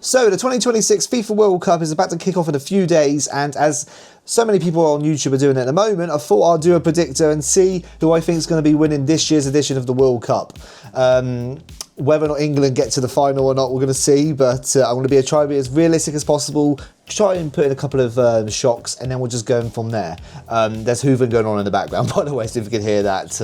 So the 2026 FIFA World Cup is about to kick off in a few days, and as so many people on YouTube are doing it at the moment, I thought I'd do a predictor and see who I think is going to be winning this year's edition of the World Cup. Whether or not England get to the final or not, we're going to see, but I'm going to try to be as realistic as possible, try and put in a couple of shocks, and then we'll just go from there. There's hoovering going on in the background, by the way, so if you can hear that,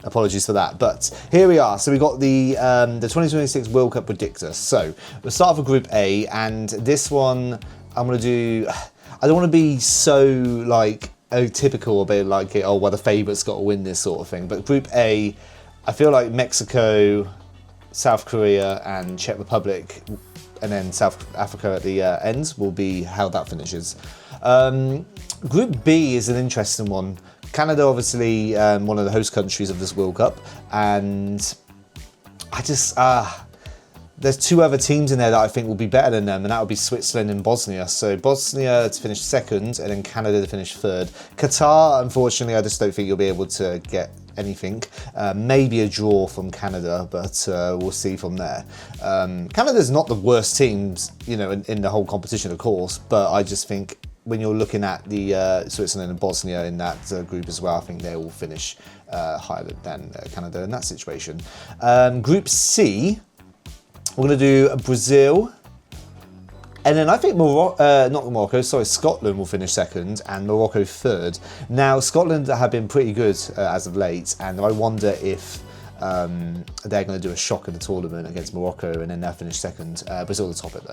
apologies for that. But here we are. So we got the 2026 World Cup predictor. So we'll start with Group A, and this one I'm going to do... I don't want to be so, like, atypical about, like, oh, well, the favourites got to win this sort of thing. But Group A, I feel like Mexico, South Korea and Czech Republic, and then South Africa at the end will be how that finishes. Group B is an interesting one. Canada, obviously, one of the host countries of this World Cup, and I just there's two other teams in there that I think will be better than them, and that would be Switzerland and Bosnia. So Bosnia to finish second, and then Canada to finish third. Qatar, unfortunately, I just don't think you'll be able to get anything. Maybe a draw from Canada, but we'll see from there. Canada's not the worst teams, you know, in the whole competition, of course, but I just think when you're looking at the Switzerland and Bosnia in that group as well, I think they will finish higher than Canada in that situation. Group C, we're going to do Brazil, and then I think Scotland will finish second and Morocco third. Now, Scotland have been pretty good as of late, and I wonder if they're going to do a shock in the tournament against Morocco, and then they'll finish second. Brazil will top it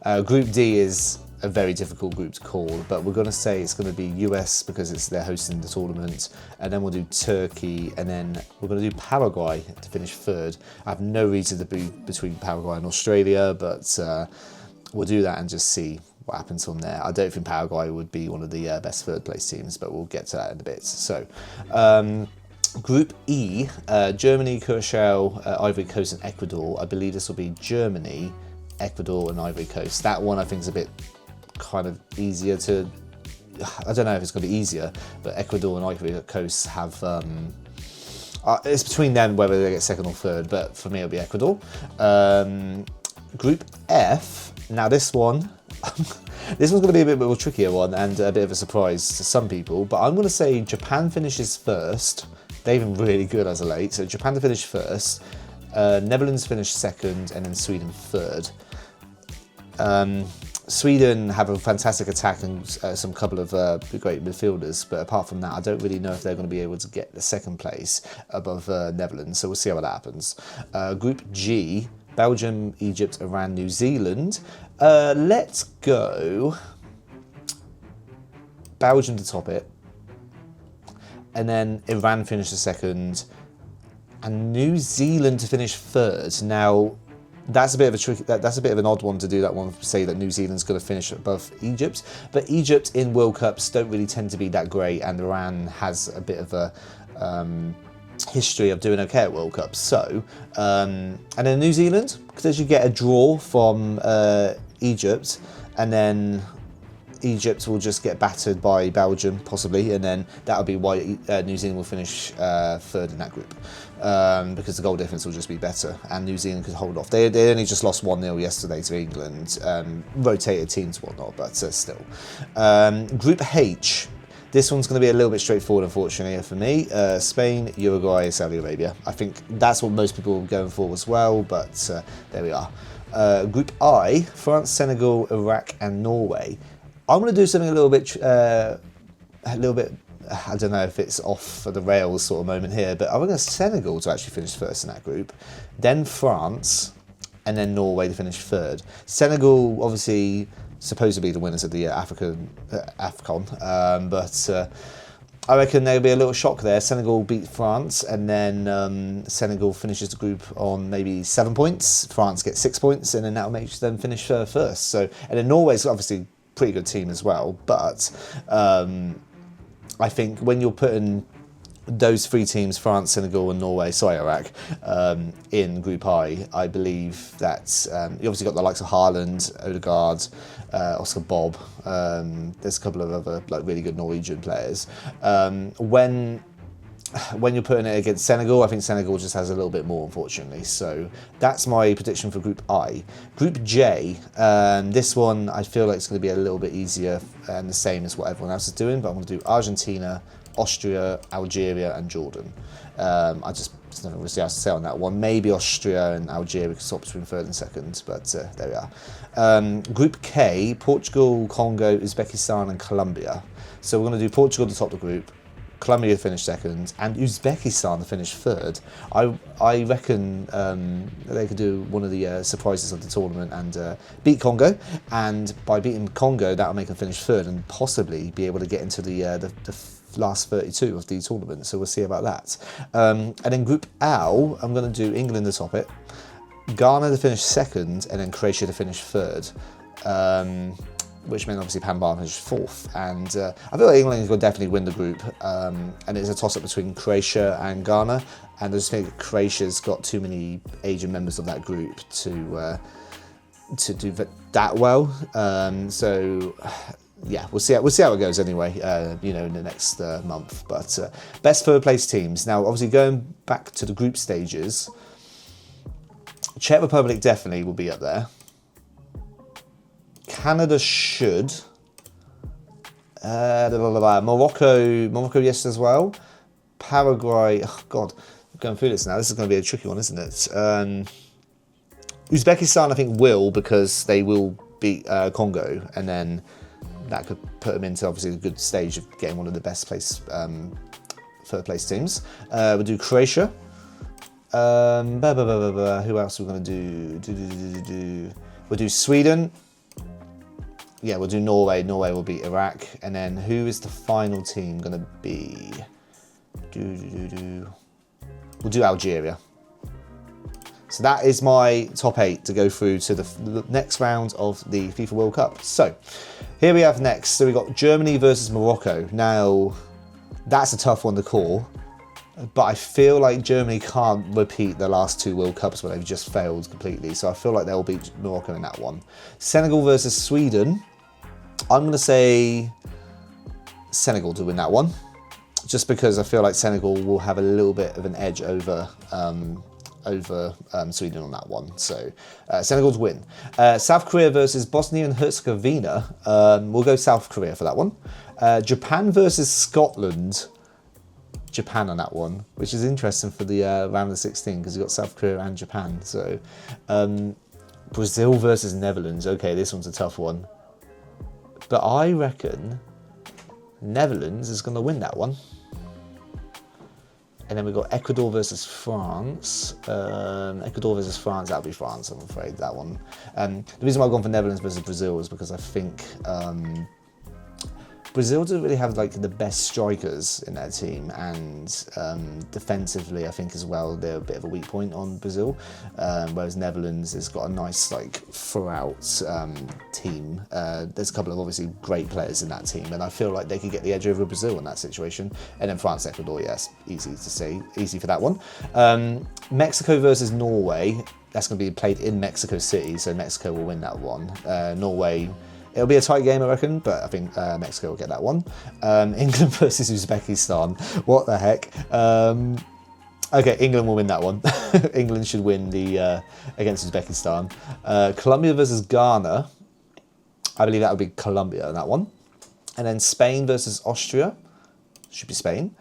though. Group D is a very difficult group to call, but we're going to say it's going to be US because they're hosting the tournament, and then we'll do Turkey, and then we're going to do Paraguay to finish third. I have no reason to be between Paraguay and Australia, but we'll do that and just see what happens from there. I don't think Paraguay would be one of the best third place teams, but we'll get to that in a bit. So Group E, Germany, Curacao, Ivory Coast and Ecuador. I believe this will be Germany, Ecuador and Ivory Coast. That one I think is a bit kind of easier to... I don't know if it's going to be easier, but Ecuador and Ivory Coast have... it's between them whether they get second or third, but for me it'll be Ecuador. Group F, now this one... this one's going to be a bit of a trickier one and a bit of a surprise to some people, but I'm going to say Japan finishes first. They've been really good as of late, so Japan to finish first, Netherlands finish second, and then Sweden third. Sweden have a fantastic attack and some couple of great midfielders, but apart from that, I don't really know if they're going to be able to get the second place above Netherlands, so we'll see how that happens. Group G, Belgium, Egypt, Iran, New Zealand. Let's go Belgium to top it, and then Iran finishes second, and New Zealand to finish third. Now, that's a bit of a trick. That's a bit of an odd one to do. That one, say that New Zealand's going to finish above Egypt, but Egypt in World Cups don't really tend to be that great, and Iran has a bit of a history of doing okay at World Cups. So, and then New Zealand, because you get a draw from Egypt, and then Egypt will just get battered by Belgium, possibly, and then that'll be why New Zealand will finish third in that group, because the goal difference will just be better, and New Zealand could hold off. They only just lost 1-0 yesterday to England, rotated teams and whatnot, but still. Group H, this one's going to be a little bit straightforward, unfortunately, for me. Spain, Uruguay, Saudi Arabia. I think that's what most people are going for as well, but there we are. Group I, France, Senegal, Iraq, and Norway. I'm going to do something a little bit, I don't know if it's off the rails sort of moment here, but I'm going to Senegal to actually finish first in that group, then France, and then Norway to finish third. Senegal, obviously, supposed to be the winners of the AFCON, but I reckon there'll be a little shock there. Senegal beat France, and then Senegal finishes the group on maybe 7 points. France gets 6 points, and then that'll make them finish first. So, and then Norway's obviously pretty good team as well, but I think when you're putting those three teams, France, Senegal and Norway, Iraq, in Group I believe that you obviously got the likes of Haaland, Odegaard, Oscar Bob, there's a couple of other like really good Norwegian players. When when you're putting it against Senegal, I think Senegal just has a little bit more, unfortunately. So that's my prediction for Group I. Group J, this one I feel like it's going to be a little bit easier and the same as what everyone else is doing, but I'm going to do Argentina, Austria, Algeria, and Jordan. There's nothing really else to say on that one. Maybe Austria and Algeria could swap between third and second, but there we are. Group K, Portugal, Congo, Uzbekistan, and Colombia. So we're going to do Portugal to top the group, Colombia to finish second, and Uzbekistan to finish third. I reckon they could do one of the surprises of the tournament and beat Congo, and by beating Congo, that'll make them finish third and possibly be able to get into the last 32 of the tournament. So we'll see about that. And then Group L, I'm going to do England to top it, Ghana to finish second, and then Croatia to finish third. Which meant obviously Panama finished fourth, and I feel like England will definitely win the group, and it's a toss-up between Croatia and Ghana, and I just think Croatia's got too many Asian members of that group to do that well. So yeah, we'll see how it goes anyway. In the next month. But best third place teams. Now, obviously, going back to the group stages, Czech Republic definitely will be up there. Canada should. Morocco, yes, as well. Paraguay, oh God, I'm going through this now. This is going to be a tricky one, isn't it? Uzbekistan, I think, will, because they will beat Congo, and then that could put them into, obviously, a good stage of getting one of the best third place teams. We'll do Croatia. Who else are we going to do? We'll do Sweden. Yeah, we'll do Norway. Norway will beat Iraq. And then who is the final team going to be? We'll do Algeria. So that is my top 8 to go through to the next round of the FIFA World Cup. So here we have next. So we've got Germany versus Morocco. Now, that's a tough one to call, but I feel like Germany can't repeat the last 2 World Cups where they've just failed completely. So I feel like they'll beat Morocco in that one. Senegal versus Sweden. I'm going to say Senegal to win that one, just because I feel like Senegal will have a little bit of an edge over Sweden on that one. So Senegal to win. South Korea versus Bosnia and Herzegovina. We'll go South Korea for that one. Japan versus Scotland. Japan on that one, which is interesting for the round of 16 because you've got South Korea and Japan. So Brazil versus Netherlands. Okay, this one's a tough one, but I reckon Netherlands is going to win that one. And then we've got Ecuador versus France. Ecuador versus France, that'll be France, I'm afraid, that one. The reason why I've gone for Netherlands versus Brazil is because I think Brazil doesn't really have like the best strikers in their team, and defensively I think as well they're a bit of a weak point on Brazil, whereas Netherlands has got a nice like throughout team. There's a couple of obviously great players in that team, and I feel like they could get the edge over Brazil in that situation. And then France, Ecuador, yes, easy to say, easy for that one. Mexico versus Norway, that's going to be played in Mexico City, so Mexico will win that one. Norway, it'll be a tight game, I reckon, but I think Mexico will get that one. England versus Uzbekistan. What the heck? Okay, England will win that one. England should win the against Uzbekistan. Colombia versus Ghana. I believe that would be Colombia in that one. And then Spain versus Austria. Should be Spain.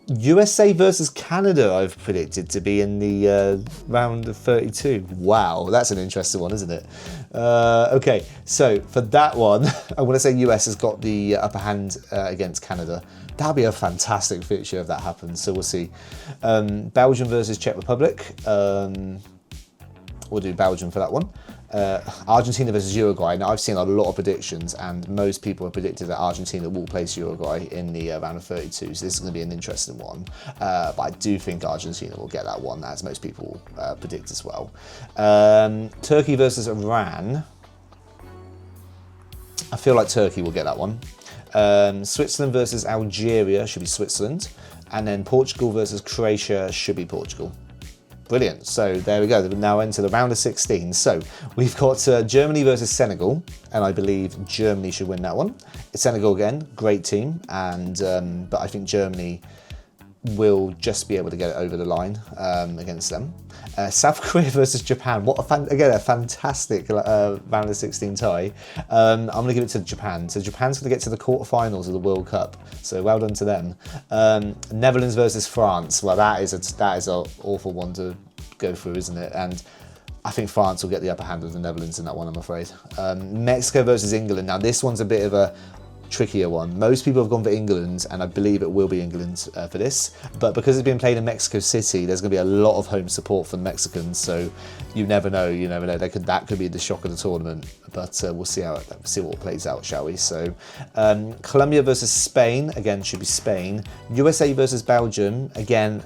USA versus Canada, I've predicted to be in the round of 32. Wow, that's an interesting one, isn't it? Okay, so for that one, I want to say US has got the upper hand against Canada. That'll be a fantastic fixture if that happens, so we'll see. Belgium versus Czech Republic. We'll do Belgium for that one. Argentina versus Uruguay. Now, I've seen a lot of predictions, and most people have predicted that Argentina will place Uruguay in the round of 32, so this is going to be an interesting one. But I do think Argentina will get that one, as most people predict as well. Turkey versus Iran. I feel like Turkey will get that one. Switzerland versus Algeria should be Switzerland. And then Portugal versus Croatia should be Portugal. Brilliant. So there we go. We're now into the round of 16. So we've got Germany versus Senegal, and I believe Germany should win that one. It's Senegal again, great team, and but I think Germany will just be able to get it over the line against them. South Korea versus Japan. What a fantastic round of 16 tie. I'm going to give it to Japan. So Japan's going to get to the quarterfinals of the World Cup. So well done to them. Netherlands versus France. Well, that is an awful one to go through, isn't it? And I think France will get the upper hand of the Netherlands in that one, I'm afraid. Mexico versus England. Now, this one's a bit of a trickier one. Most people have gone for England, and I believe it will be England for this. But because it's being played in Mexico City, there's going to be a lot of home support for the Mexicans. So you never know. You never know. That could be the shock of the tournament. But we'll see what plays out, shall we? So Colombia versus Spain. Again, should be Spain. USA versus Belgium. Again.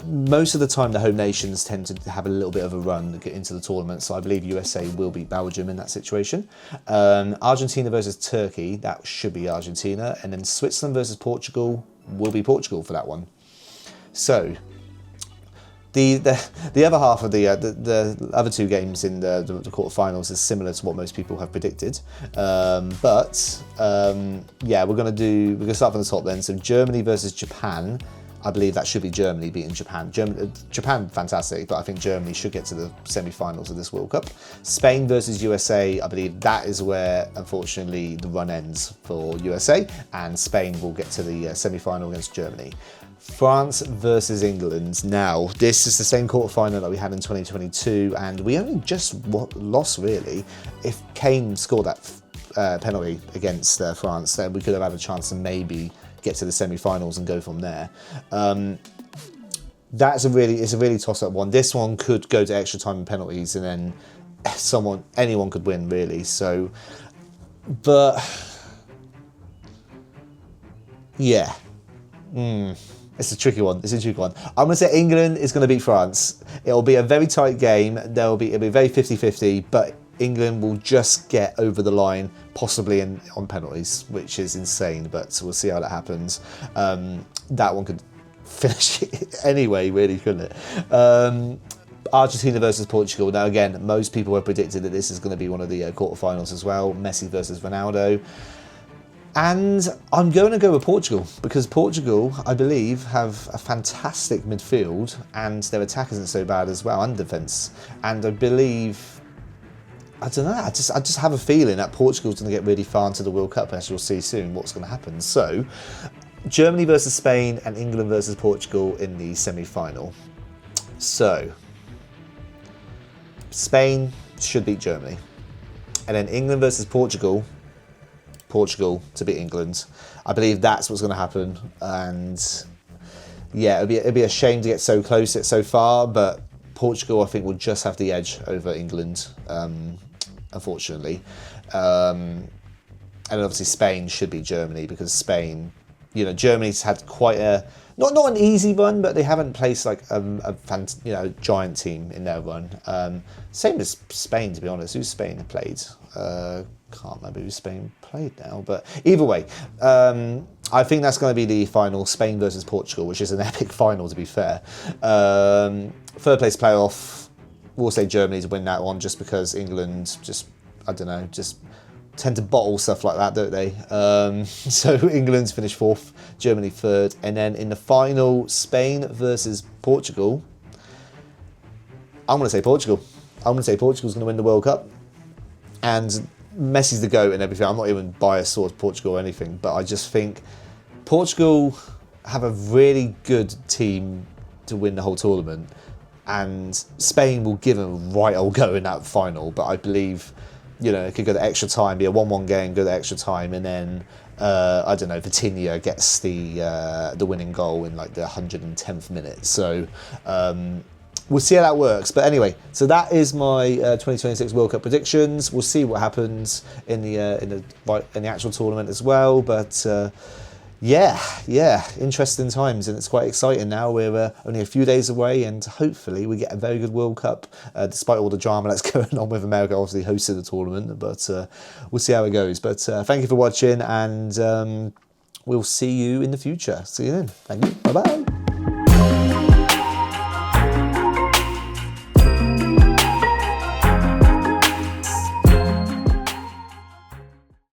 Most of the time, the home nations tend to have a little bit of a run to get into the tournament, so I believe USA will beat Belgium in that situation. Argentina versus Turkey, that should be Argentina, and then Switzerland versus Portugal will be Portugal for that one. So the other half of the other two games in the quarterfinals is similar to what most people have predicted, yeah, we're gonna start from the top then. So Germany versus Japan. I believe that should be Germany beating Japan. Japan, fantastic, but I think Germany should get to the semi-finals of this World Cup. Spain versus USA, I believe that is where, unfortunately, the run ends for USA, and Spain will get to the semi-final against Germany. France versus England. Now, this is the same quarter-final that we had in 2022, and we only just lost, really. If Kane scored that penalty against France, then we could have had a chance to maybe get to the semi-finals and go from there. It's a really toss-up one. This one could go to extra time and penalties, and then anyone could win, really. So, but yeah, it's a tricky one. I'm going to say England is going to beat France. It'll be a very tight game. It'll be very 50-50, but England will just get over the line, possibly on penalties, which is insane, but we'll see how that happens. That one could finish it anyway, really, couldn't it? Argentina versus Portugal. Now, again, most people have predicted that this is going to be one of the quarterfinals as well. Messi versus Ronaldo. And I'm going to go with Portugal, because Portugal, I believe, have a fantastic midfield, and their attack isn't so bad as well, and defence. And I believe, I don't know, I just have a feeling that Portugal's going to get really far into the World Cup, as you'll see soon what's going to happen. So, Germany versus Spain and England versus Portugal in the semi-final. So, Spain should beat Germany. And then England versus Portugal to beat England. I believe that's what's going to happen. And yeah, it'd be a shame to get so close yet so far, but Portugal, I think, will just have the edge over England, unfortunately. And obviously Spain should beat Germany, because Spain, Germany's had quite a, not an easy run, but they haven't placed like a giant team in their run. Same as Spain, to be honest. Who's Spain played? Can't remember who Spain played now, but either way, I think that's going to be the final, Spain versus Portugal, which is an epic final, to be fair. Third place playoff, we'll say Germany to win that one, just because England just tend to bottle stuff like that, don't they? So England's finished fourth, Germany third, and then in the final, Spain versus Portugal. I'm going to say Portugal. I'm going to say Portugal's going to win the World Cup, and Messi's the GOAT and everything. I'm not even biased towards Portugal or anything, but I just think Portugal have a really good team to win the whole tournament, and Spain will give them a right old go in that final. But I believe, it could go to extra time, be a 1-1 game, go to extra time, and then I don't know, Vitinha gets the winning goal in like the 110th minute. So we'll see how that works. But anyway, so that is my 2026 World Cup predictions. We'll see what happens in the actual tournament as well. But yeah, interesting times, and it's quite exciting now. We're only a few days away, and hopefully we get a very good World Cup, despite all the drama that's going on with America obviously hosting the tournament. But we'll see how it goes. But thank you for watching, and we'll see you in the future. See you then. Thank you. Bye-bye.